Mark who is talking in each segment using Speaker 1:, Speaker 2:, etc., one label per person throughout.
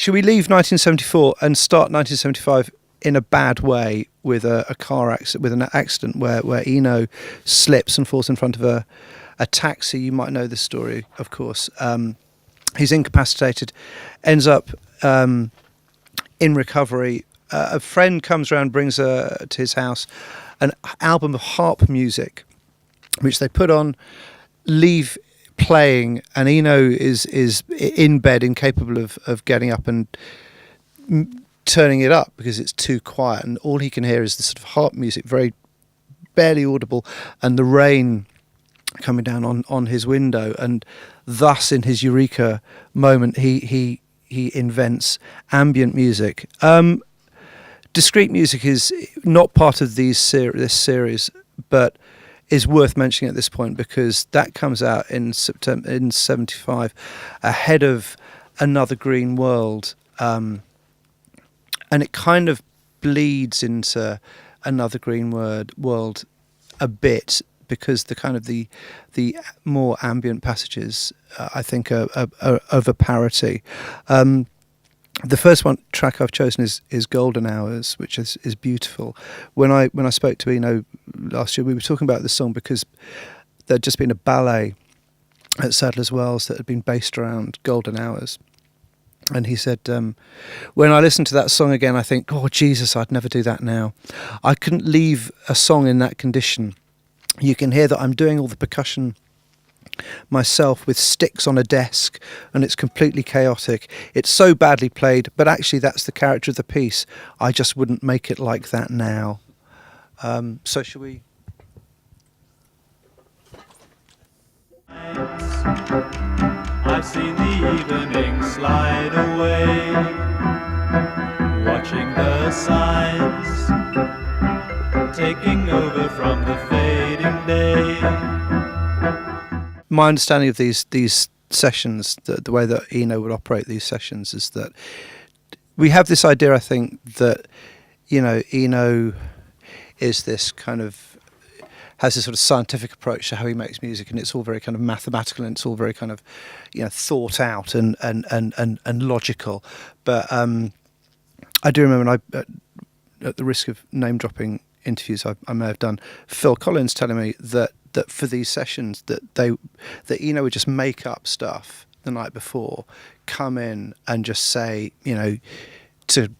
Speaker 1: should we leave 1974 and start 1975 in a bad way with a car accident, with an accident where Eno slips and falls in front of a taxi? You might know this story, of course. He's incapacitated, ends up in recovery. A friend comes around, brings to his house an album of harp music, which they put on, leave playing, and Eno is in bed, incapable of getting up and turning it up because it's too quiet, and all he can hear is the sort of harp music, very barely audible, and the rain coming down on his window. And thus, in his eureka moment, he invents ambient music. Discrete music is not part of this series, but is worth mentioning at this point because that comes out in September in '75, ahead of Another Green World, and it kind of bleeds into Another Green World a bit because the kind of the more ambient passages I think are of a parity. The first track I've chosen is Golden Hours, which is beautiful. When I spoke to Eno last year, we were talking about this song because there'd just been a ballet at Sadler's Wells that had been based around Golden Hours. And he said, when I listen to that song again, I think, oh, Jesus, I'd never do that now. I couldn't leave a song in that condition. You can hear that I'm doing all the percussion myself with sticks on a desk, and it's completely chaotic. It's so badly played, but actually that's the character of the piece. I just wouldn't make it like that now. So shall we?
Speaker 2: I've seen the evening slide away, watching the signs taking over from the fading day.
Speaker 1: My understanding of these sessions, the way that Eno would operate these sessions, is that we have this idea, I think, that, you know, Eno is this kind of, has this sort of scientific approach to how he makes music, and it's all very kind of mathematical, and it's all very kind of, you know, thought out and logical. But I do remember, at the risk of name dropping interviews I may have done, Phil Collins telling me that for these sessions that Eno would just make up stuff the night before, come in and just say, you know, to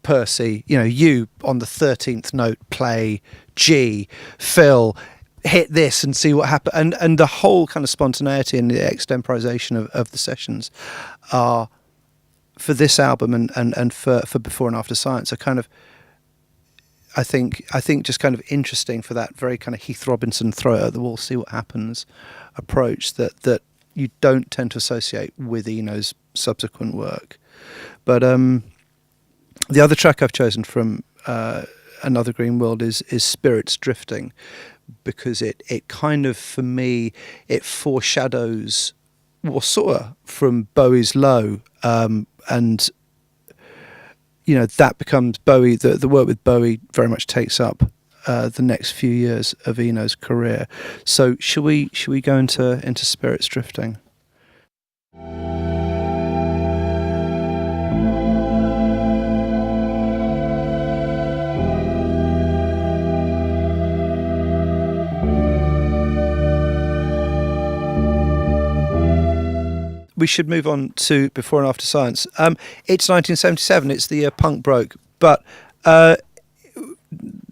Speaker 1: Percy, you know, you on the 13th note play G, Phil hit this and see what happened, and the whole kind of spontaneity and the extemporization of the sessions are, for this album and for Before and After Science, are kind of, I think just kind of interesting for that very kind of Heath Robinson throw it at the wall, see what happens approach that you don't tend to associate with Eno's subsequent work. But the other track I've chosen from Another Green World is Spirits Drifting, because it kind of, for me, it foreshadows, well, sort of from Bowie's Low, and you know, that becomes Bowie, the work with Bowie very much takes up the next few years of Eno's career. So should we go into Spirits Drifting? We should move on to Before and After Science. It's 1977. It's the year punk broke, but whether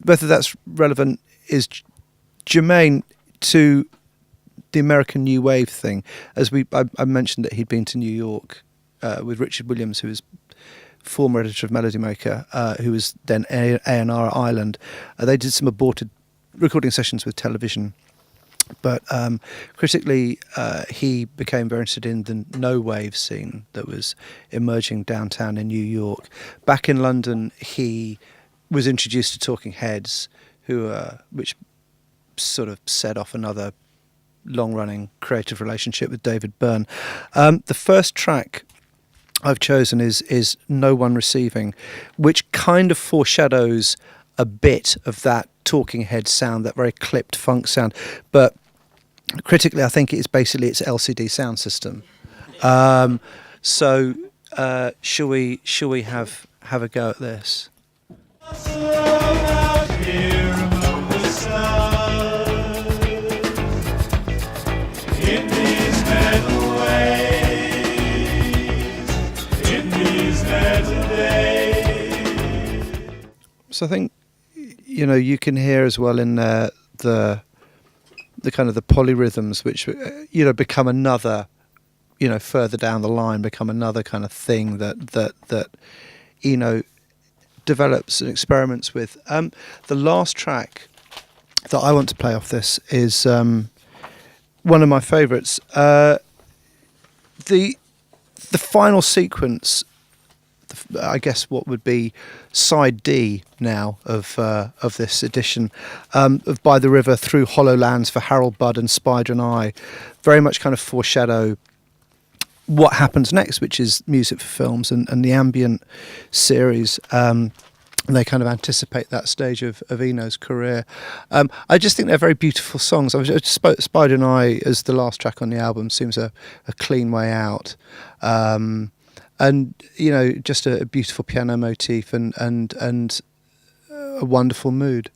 Speaker 1: that's relevant is germane to the American New Wave thing. As I mentioned that he'd been to New York with Richard Williams, who was former editor of Melody Maker, who was then A&R at Ireland. They did some aborted recording sessions with television. But critically, he became very interested in the no-wave scene that was emerging downtown in New York. Back in London, he was introduced to Talking Heads, which sort of set off another long-running creative relationship with David Byrne. The first track I've chosen is No One Receiving, which kind of foreshadows a bit of that Talking Heads sound, that very clipped funk sound, but critically I think it's basically its LCD sound system. So shall we have a go at this?
Speaker 2: Out here among the stars, in these metal ways, in these metal days.
Speaker 1: So I think, you know, you can hear as well in there the kind of the polyrhythms, which, you know, become another, you know, further down the line, become another kind of thing that Eno develops and experiments with. The last track that I want to play off this is one of my favourites. The final sequence, I guess what would be side D now of this edition, of By the River Through Hollow Lands for Harold Budd and Spider and I, very much kind of foreshadow what happens next, which is music for films and the ambient series. They kind of anticipate that stage of Eno's career. I just think they're very beautiful songs. Spider and I, as the last track on the album, seems a clean way out. And, you know, just a beautiful piano motif and a wonderful mood.